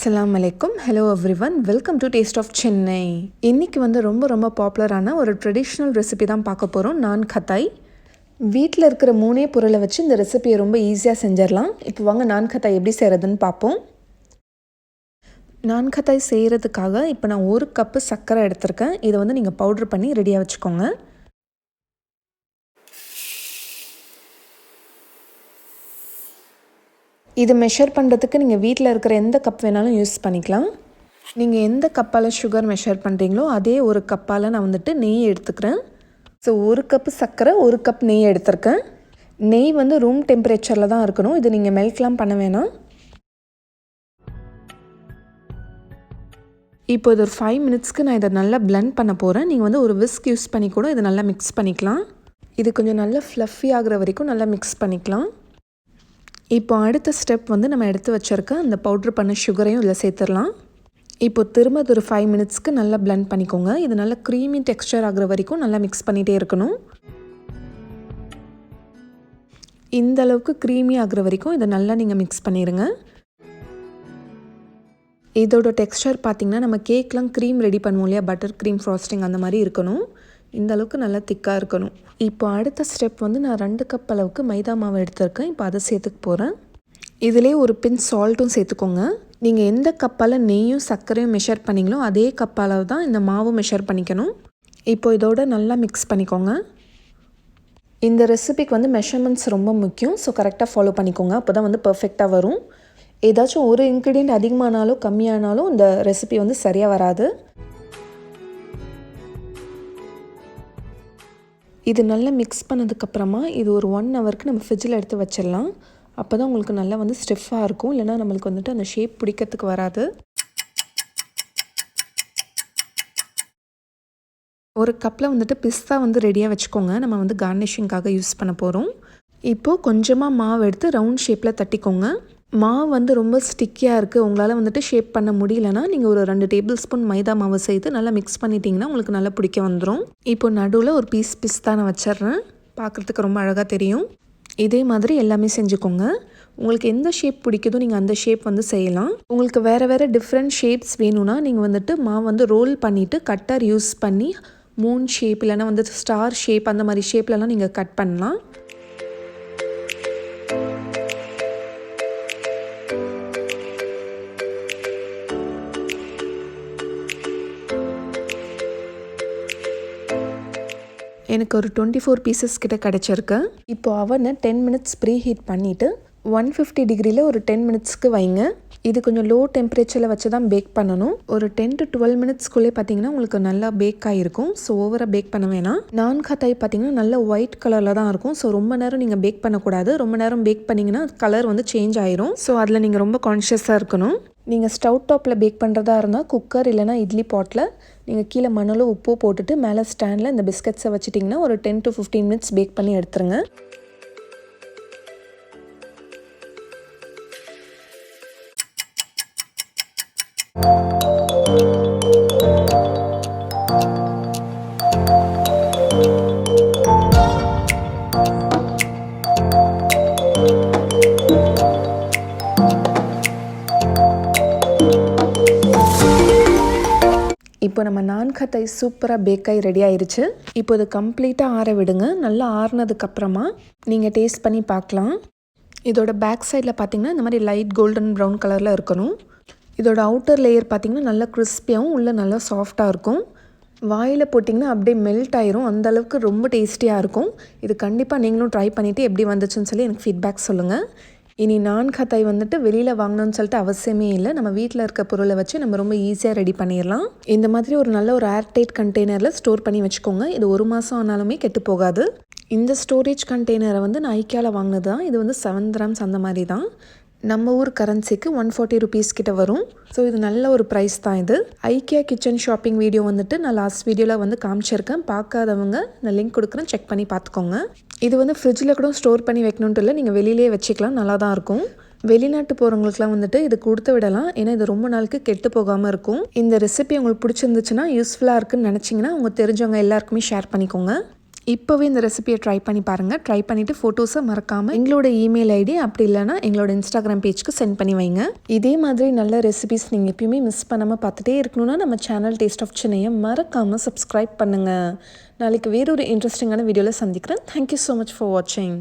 Assalamu alaikum. Hello everyone. Welcome to Taste of Chennai. இன்னைக்கு வந்து ரொம்ப பாப்புலரான ஒரு ட்ரெடிஷ்னல் ரெசிபி தான் பார்க்க போகிறோம். நான்கதாய். வீட்டில் இருக்கிற மூணே பொருளை வச்சு இந்த ரெசிபியை ரொம்ப ஈஸியாக செஞ்சிடலாம். இப்போ வாங்க நான்கதாய் எப்படி செய்கிறதுன்னு பார்ப்போம். நான்கதாய் செய்கிறதுக்காக இப்போ நான் 1 கப்பு சர்க்கரை எடுத்திருக்கேன். இதை வந்து நீங்கள் பவுட்ரு பண்ணி ரெடியாக வச்சுக்கோங்க. இது மெஷர் பண்ணுறதுக்கு நீங்கள் வீட்டில் இருக்கிற எந்த கப் வேணாலும் யூஸ் பண்ணிக்கலாம். நீங்கள் எந்த கப்பால் சுகர் மெஷர் பண்ணுறீங்களோ அதே 1 கப்பால் நான் வந்துட்டு நெய் எடுத்துக்கிறேன். ஸோ 1 கப்பு சர்க்கரை 1 கப் நெய் எடுத்திருக்கேன். நெய் வந்து ரூம் டெம்பரேச்சரில் தான் இருக்கணும். இது நீங்கள் மெல்ட்லாம் பண்ண வேணாம். இப்போ இது ஒரு 5 மினிட்ஸ்க்கு நான் இதை நல்லா பிளெண்ட் பண்ண போகிறேன். நீங்கள் வந்து ஒரு விஸ்க் யூஸ் பண்ணி கூட இதை நல்லா மிக்ஸ் பண்ணிக்கலாம். இது கொஞ்சம் நல்லா ஃப்ளஃபி ஆகிற வரைக்கும் நல்லா மிக்ஸ் பண்ணிக்கலாம். இப்போ அடுத்த ஸ்டெப் வந்து நம்ம எடுத்து வச்சுருக்க அந்த பவுட்ரு பண்ண சுகரையும் இதில் சேர்த்துடலாம். இப்போ திரும்ப அது ஒரு 5 மினிட்ஸ்க்கு நல்லா பிளெண்ட் பண்ணிக்கோங்க. இது நல்லா க்ரீமி டெக்ஸ்சர் ஆகிற வரைக்கும் நல்லா மிக்ஸ் பண்ணிகிட்டே இருக்கணும். இந்த அளவுக்கு க்ரீமி ஆகிற வரைக்கும் இதை நல்லா நீங்கள் மிக்ஸ் பண்ணிடுங்க. இதோட டெக்ஸ்சர் பார்த்திங்கன்னா நம்ம கேக்லாம் க்ரீம் ரெடி பண்ணுவோம் இல்லையா, பட்டர் க்ரீம் ஃப்ராஸ்டிங் அந்த மாதிரி இருக்கணும். இந்த அளவுக்கு நல்லா திக்காக இருக்கணும். இப்போ அடுத்த ஸ்டெப் வந்து நான் 2 கப் அளவுக்கு மைதா மாவு எடுத்திருக்கேன். இப்போ அதை சேர்த்துக்க போகிறேன். இதிலே ஒரு பின் சால்ட்டும் சேர்த்துக்கோங்க. நீங்கள் எந்த கப்பால் நெய்யும் சர்க்கரையும் மெஷர் பண்ணிங்களோ அதே கப்பால் தான் இந்த மாவு மெஷர் பண்ணிக்கணும். இப்போ இதோட நல்லா மிக்ஸ் பண்ணிக்கோங்க. இந்த ரெசிபிக்கு வந்து மெஷர்மெண்ட்ஸ் ரொம்ப முக்கியம். ஸோ கரெக்டாக ஃபாலோ பண்ணிக்கோங்க. அப்போ தான் வந்து பர்ஃபெக்டாக வரும். ஏதாச்சும் ஒரு இன்க்ரீடியன்ட் அதிகமானாலும் கம்மியானாலும் இந்த ரெசிபி வந்து சரியாக வராது. இது நல்லா மிக்ஸ் பண்ணதுக்கப்புறமா இது ஒரு 1 ஹவருக்கு நம்ம ஃப்ரிட்ஜில் எடுத்து வச்சிடலாம். அப்போ தான் உங்களுக்கு நல்லா வந்து ஸ்டிஃபாக இருக்கும். இல்லைனா நம்மளுக்கு வந்துட்டு அந்த ஷேப் பிடிக்கிறதுக்கு வராது. ஒரு கப்பில் வந்துட்டு பிஸ்தா வந்து ரெடியாக வச்சுக்கோங்க. நம்ம வந்து கார்னிஷிங்காக யூஸ் பண்ண போகிறோம். இப்போது கொஞ்சமாக மாவு எடுத்து ரவுண்ட் ஷேப்பில் தட்டிக்கோங்க. மாவு வந்து ரொம்ப ஸ்டிக்கியாக இருக்குது, உங்களால் வந்துட்டு ஷேப் பண்ண முடியலன்னா நீங்கள் ஒரு 2 டேபிள் ஸ்பூன் மைதா மாவு சேர்த்து நல்லா மிக்ஸ் பண்ணிட்டீங்கன்னா உங்களுக்கு நல்லா பிடிக்க வந்துடும். இப்போ நடுவில் ஒரு பீஸ் பிஸ்தா நான் வச்சிட்றேன். பார்க்குறதுக்கு ரொம்ப அழகாக தெரியும். இதே மாதிரி எல்லாமே செஞ்சுக்கோங்க. உங்களுக்கு எந்த ஷேப் பிடிக்குதோ நீங்கள் அந்த ஷேப் வந்து செய்யலாம். உங்களுக்கு வேறு டிஃப்ரெண்ட் ஷேப்ஸ் வேணும்னா நீங்கள் வந்துட்டு மாவு வந்து ரோல் பண்ணிவிட்டு கட்டர் யூஸ் பண்ணி மூன் ஷேப் இல்லைனா வந்து ஸ்டார் ஷேப் அந்த மாதிரி ஷேப்லலாம் நீங்கள் கட் பண்ணலாம். எனக்கு ஒரு 24 பீசஸ் கிட்ட கிடச்சிருக்கு. இப்போ அவனை 10 மினிட்ஸ் ப்ரீ ஹீட் பண்ணிவிட்டு 150 டிகிரியில் ஒரு 10 மினிட்ஸ்க்கு வைங்க. இது கொஞ்சம் லோ டெம்பரேச்சரில் வச்சு தான் பேக் பண்ணணும். ஒரு 10 to 12 மினிட்ஸ்க்குள்ளே பார்த்தீங்கன்னா உங்களுக்கு நல்லா பேக் ஆகிருக்கும். ஸோ ஓவராக பேக் பண்ண வேணாம். நான்கதாய் பார்த்தீங்கன்னா நல்லா ஒயிட் கலரில் தான் இருக்கும். ஸோ ரொம்ப நேரம் நீங்கள் பேக் பண்ணக்கூடாது. ரொம்ப நேரம் பேக் பண்ணிங்கன்னா கலர் வந்து சேஞ்ச் ஆயிரும். ஸோ அதில் நீங்கள் ரொம்ப கான்ஷியஸாக இருக்கணும். நீங்கள் ஸ்டவ் டாப்பில் பேக் பண்ணுறதா இருந்தால் குக்கர் இல்லைனா இட்லி பாட்டில் நீங்கள் கீழே மணலும் உப்பு போட்டுட்டு மேலே ஸ்டாண்டில் இந்த பிஸ்கட்ஸை வச்சுட்டிங்கன்னா ஒரு 10 to 15 மினிட்ஸ் பேக் பண்ணி எடுத்துருங்க. இப்போ நம்ம நான்கதாய் சூப்பராக பேக்காய் ரெடி ஆயிடுச்சு. இப்போ இது கம்ப்ளீட்டாக ஆற விடுங்க. நல்லா ஆறுனதுக்கப்புறமா நீங்கள் டேஸ்ட் பண்ணி பார்க்கலாம். இதோட பேக் சைடில் பார்த்தீங்கன்னா இந்த மாதிரி லைட் கோல்டன் ப்ரௌன் கலரில் இருக்கணும். இதோட அவுட்டர் லேயர் பார்த்திங்கன்னா நல்லா கிறிஸ்பியாகவும் உள்ளே நல்லா சாஃப்டாக இருக்கும். வாயில் போட்டிங்கன்னா அப்படியே மெல்ட் ஆயிரும். அந்தளவுக்கு ரொம்ப டேஸ்டியாக இருக்கும். இது கண்டிப்பாக நீங்களும் ட்ரை பண்ணிவிட்டு எப்படி வந்துச்சுன்னு சொல்லி எனக்கு ஃபீட்பேக் சொல்லுங்கள். இனி நான்கதாய் வந்துட்டு வெளியில் வாங்கணும்னு சொல்லிட்டு அவசியமே இல்லை. நம்ம வீட்டில் இருக்க பொருளை வச்சு நம்ம ரொம்ப ஈஸியாக ரெடி பண்ணிடலாம். இந்த மாதிரி ஒரு நல்ல ஒரு ஏர்டைட் கண்டெய்னரில் ஸ்டோர் பண்ணி வச்சுக்கோங்க. இது 1 மாதம் ஆனாலுமே கெட்டு போகாது. இந்த ஸ்டோரேஜ் கண்டெய்னரை வந்து நான் ஐக்கியாவில் வாங்கினது தான். இது வந்து 7 கிராம்ஸ் அந்த மாதிரி தான். நம்ம ஊர் கரன்சிக்கு 140 ருபீஸ் கிட்ட வரும். ஸோ இது நல்ல ஒரு ப்ரைஸ் தான். இது ஐக்கியா கிச்சன் ஷாப்பிங் வீடியோ வந்துட்டு நான் லாஸ்ட் வீடியோவில் வந்து காமிச்சிருக்கேன். பார்க்காதவங்க நான் லிங்க் கொடுக்குறேன், செக் பண்ணி பார்த்துக்கோங்க. இது வந்து ஃப்ரிட்ஜில் கூட ஸ்டோர் பண்ணி வைக்கணுன்ட்டு இல்லை, நீங்கள் வெளியிலே வச்சுக்கலாம், நல்லா தான் இருக்கும். வெளிநாட்டு போகிறவங்களுக்குலாம் வந்துட்டு இது கொடுத்து விடலாம். ஏன்னா இது ரொம்ப நாளுக்கு கெட்டு போகாமல் இருக்கும். இந்த ரெசிபி உங்களுக்கு பிடிச்சிருந்துச்சுன்னா யூஸ்ஃபுல்லாக இருக்குன்னு நினச்சிங்கன்னா உங்கள் தெரிஞ்சவங்க எல்லாருக்குமே ஷேர் பண்ணிக்கோங்க. இப்போவே இந்த ரெசிபியை ட்ரை பண்ணி பாருங்கள். ட்ரை பண்ணிவிட்டு ஃபோட்டோஸை மறக்காமல் எங்களோட இமெயில் ஐடி அப்படி இல்லைனா எங்களோட இன்ஸ்டாகிராம் பேஜ்க்கு சென்ட் பண்ணி வைங்க. இதே மாதிரி நல்ல ரெசிபிஸ் நீங்கள் எப்பயுமே மிஸ் பண்ணாமல் பார்த்துட்டே இருக்கணும்னா நம்ம சேனல் டேஸ்ட் ஆஃப் சென்னையை மறக்காமல் சப்ஸ்கிரைப் பண்ணுங்கள். நாளைக்கு வேறொரு இன்ட்ரெஸ்டிங்கான வீடியோவில் சந்திக்கிறேன். தேங்க்யூ ஸோ மச் ஃபார் வாட்சிங்.